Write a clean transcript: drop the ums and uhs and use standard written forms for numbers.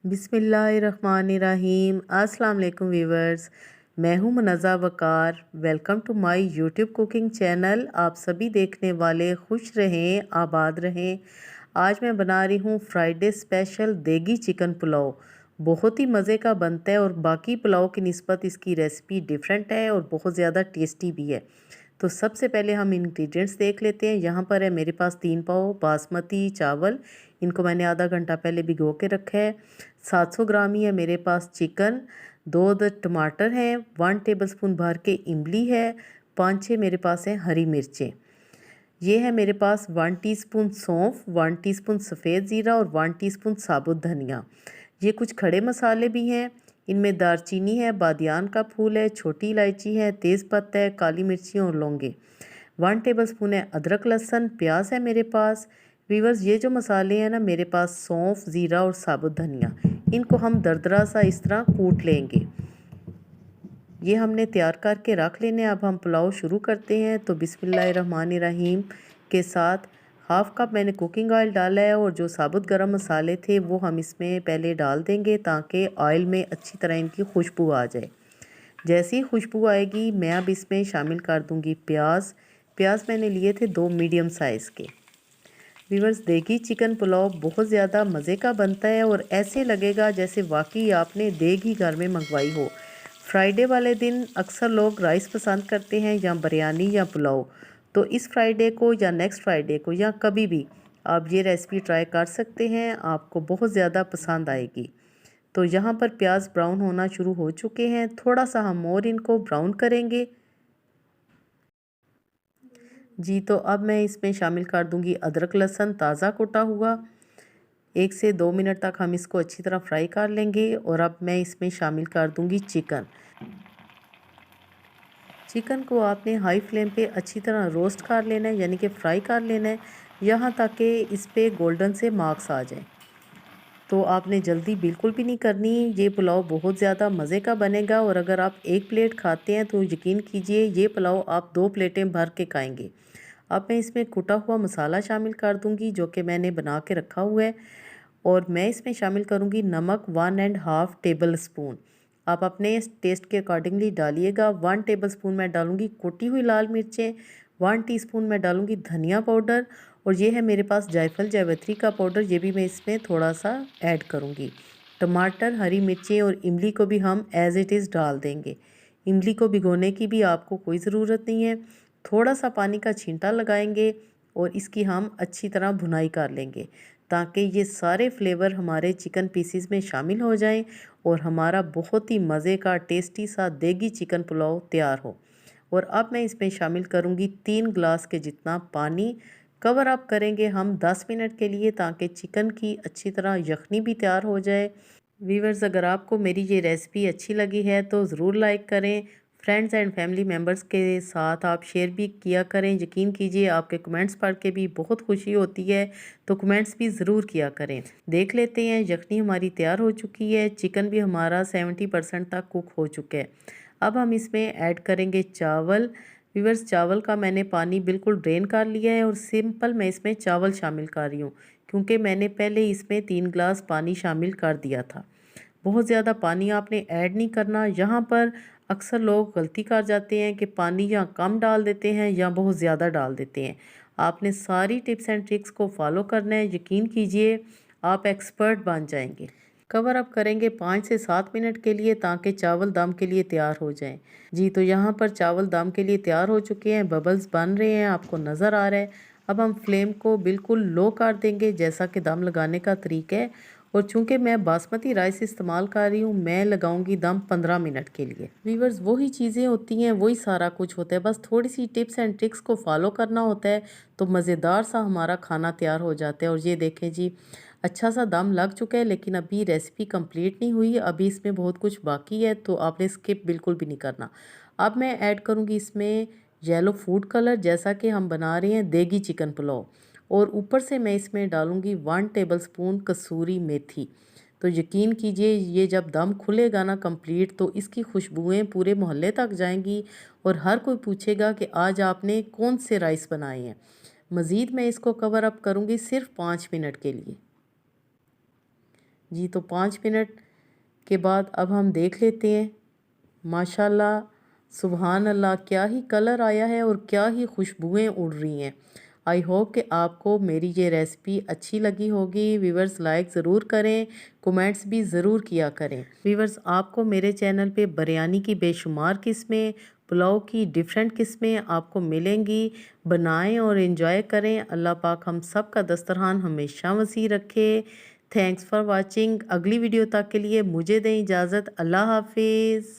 बिस्मिल्लाहिर्रहमानिर्रहीम। अस्सलाम वालेकुम वीवर्स, मैं हूं Munazza Waqar. Welcome to my YouTube cooking channel. आप सभी देखने वाले खुश रहें, आबाद रहें। आज मैं बना रही हूं फ्राइडे स्पेशल देगी चिकन पुलाव। बहुत ही मज़े का बनता है और बाकी पुलाव की निस्बत इसकी रेसिपी डिफरेंट है और बहुत ज़्यादा टेस्टी भी है। तो सबसे पहले हम इंग्रेडिएंट्स देख लेते हैं। यहाँ पर है मेरे पास 3 पाव बासमती चावल। इनको मैंने आधा घंटा पहले भिगो के रखा है। 700 ग्राम ही है मेरे पास चिकन। 2 टमाटर हैं। 1 टेबलस्पून भर के इमली है। 5-6 मेरे पास हैं हरी मिर्चें। ये है मेरे पास 1 टीस्पून सौंफ, 1 टीस्पून सफ़ेद ज़ीरा और 1 टीस्पून साबुत धनिया। ये कुछ खड़े मसाले भी हैं। इनमें दारचीनी है, बादियान का फूल है, छोटी इलायची है, तेज़पत्ता है, काली मिर्ची और लौंगे। 1 टेबलस्पून है अदरक लहसुन, प्याज है मेरे पास। वीवर्स, ये जो मसाले हैं ना मेरे पास सौंफ, ज़ीरा और साबुत धनिया, इनको हम दरदरा सा इस तरह कूट लेंगे। ये हमने तैयार करके रख लेने। अब हम पुलाव शुरू करते हैं। तो बिस्मिल्लाहिर्रहमानिर्रहीम के साथ हाफ़ कप मैंने कुकिंग ऑयल डाला है और जो साबुत गरम मसाले थे वो हम इसमें पहले डाल देंगे ताकि ऑयल में अच्छी तरह इनकी खुशबू आ जाए। जैसी ही खुशबू आएगी मैं अब इसमें शामिल कर दूंगी प्याज। प्याज मैंने लिए थे 2 मीडियम साइज़ के। वीवर्स, देगी चिकन पुलाव बहुत ज़्यादा मज़े का बनता है और ऐसे लगेगा जैसे वाकई आपने देग ही घर में मंगवाई हो। फ्राइडे वाले दिन अक्सर लोग राइस पसंद करते हैं या बिरयानी या पुलाव। तो इस फ्राइडे को या नेक्स्ट फ्राइडे को या कभी भी आप ये रेसिपी ट्राई कर सकते हैं, आपको बहुत ज़्यादा पसंद आएगी। तो यहाँ पर प्याज ब्राउन होना शुरू हो चुके हैं। थोड़ा सा हम और इनको ब्राउन करेंगे। जी, तो अब मैं इसमें शामिल कर दूंगी अदरक लहसुन ताज़ा कुटा हुआ। 1 से 2 मिनट तक हम इसको अच्छी तरह फ्राई कर लेंगे और अब मैं इसमें शामिल कर दूंगी चिकन। चिकन को आपने हाई फ्लेम पे अच्छी तरह रोस्ट कर लेना है, यानी कि फ्राई कर लेना है, यहाँ तक कि इस पे गोल्डन से मार्क्स आ जाए। तो आपने जल्दी बिल्कुल भी नहीं करनी। ये पुलाव बहुत ज़्यादा मज़े का बनेगा और अगर आप 1 प्लेट खाते हैं तो यकीन कीजिए ये पुलाव आप 2 प्लेटें भर के खाएंगे। अब मैं इसमें कुटा हुआ मसाला शामिल कर दूंगी जो कि मैंने बना के रखा हुआ है। और मैं इसमें शामिल करूंगी नमक 1.5 टेबल स्पून। आप अपने टेस्ट के अकॉर्डिंगली डालिएगा। 1 टेबल स्पून मैं डालूंगी कुटी हुई लाल मिर्चें। 1 टीस्पून मैं डालूंगी धनिया पाउडर और ये है मेरे पास जायफल जावित्री का पाउडर, ये भी मैं इसमें थोड़ा सा ऐड करूंगी। टमाटर, हरी मिर्चें और इमली को भी हम एज़ इट इज़ डाल देंगे। इमली को भिगोने की भी आपको कोई ज़रूरत नहीं है। थोड़ा सा पानी का छींटा लगाएंगे और इसकी हम अच्छी तरह भुनाई कर लेंगे ताकि ये सारे फ्लेवर हमारे चिकन पीसीज में शामिल हो जाएं और हमारा बहुत ही मज़े का टेस्टी सा देगी चिकन पुलाव तैयार हो। और अब मैं इसमें शामिल करूँगी 3 गिलास के जितना पानी। कवर अप करेंगे हम 10 मिनट के लिए ताकि चिकन की अच्छी तरह यखनी भी तैयार हो जाए। वीवर्स, अगर आपको मेरी ये रेसिपी अच्छी लगी है तो ज़रूर लाइक करें। फ्रेंड्स एंड फैमिली मेम्बर्स के साथ आप शेयर भी किया करें। यकीन कीजिए आपके कमेंट्स पढ़ के भी बहुत खुशी होती है, तो कमेंट्स भी ज़रूर किया करें। देख लेते हैं, यखनी हमारी तैयार हो चुकी है, चिकन भी हमारा 70% तक कुक हो चुका है। अब हम इसमें ऐड करेंगे चावल। व्यूअर्स, चावल का मैंने पानी बिल्कुल ड्रेन कर लिया है और सिंपल मैं इसमें चावल शामिल कर रही हूँ क्योंकि मैंने पहले इसमें 3 गिलास पानी शामिल कर दिया था। बहुत ज़्यादा पानी आपने ऐड नहीं करना। यहाँ पर अक्सर लोग गलती कर जाते हैं कि पानी या कम डाल देते हैं या बहुत ज़्यादा डाल देते हैं। आपने सारी टिप्स एंड ट्रिक्स को फॉलो करना है। यकीन कीजिए आप एक्सपर्ट बन जाएंगे। कवर अप करेंगे 5 से 7 मिनट के लिए ताकि चावल दम के लिए तैयार हो जाएं। जी, तो यहाँ पर चावल दम के लिए तैयार हो चुके हैं, बबल्स बन रहे हैं, आपको नज़र आ रहा है। अब हम फ्लेम को बिल्कुल लो कर देंगे जैसा कि दम लगाने का तरीका है। और चूंकि मैं बासमती राइस इस्तेमाल कर रही हूँ, मैं लगाऊंगी दम 15 मिनट के लिए। वीवर्स, वही चीज़ें होती हैं, वही सारा कुछ होता है, बस थोड़ी सी टिप्स एंड ट्रिक्स को फॉलो करना होता है तो मज़ेदार सा हमारा खाना तैयार हो जाता है। और ये देखें जी, अच्छा सा दम लग चुका है लेकिन अभी रेसिपी कंप्लीट नहीं हुई, अभी इसमें बहुत कुछ बाकी है, तो आपने स्किप बिल्कुल भी नहीं करना। अब मैं ऐड करूँगी इसमें येलो फूड कलर, जैसा कि हम बना रहे हैं देगी चिकन पुलाव। और ऊपर से मैं इसमें डालूंगी 1 टेबलस्पून कसूरी मेथी। तो यकीन कीजिए ये जब दम खुलेगा ना कंप्लीट, तो इसकी खुशबुएं पूरे मोहल्ले तक जाएंगी और हर कोई पूछेगा कि आज आपने कौन से राइस बनाए हैं। मज़ीद मैं इसको कवर अप करूँगी सिर्फ 5 मिनट के लिए। जी तो 5 मिनट के बाद अब हम देख लेते हैं। माशाल्लाह, सुभान अल्लाह, क्या ही कलर आया है और क्या ही खुशबुएं उड़ रही हैं। आई होप कि आपको मेरी ये रेसिपी अच्छी लगी होगी। व्यूवर्स लाइक ज़रूर करें, कमेंट्स भी ज़रूर किया करें। व्यूवर्स, आपको मेरे चैनल पे बिरयानी की बेशुमार किस्में, पुलाव की डिफरेंट किस्में आपको मिलेंगी। बनाएं और एंजॉय करें। अल्लाह पाक हम सब का दस्तरखान हमेशा वसी रखे। Thanks for watching. अगली वीडियो तक के लिए मुझे दें इजाज़त। अल्लाह हाफिज़।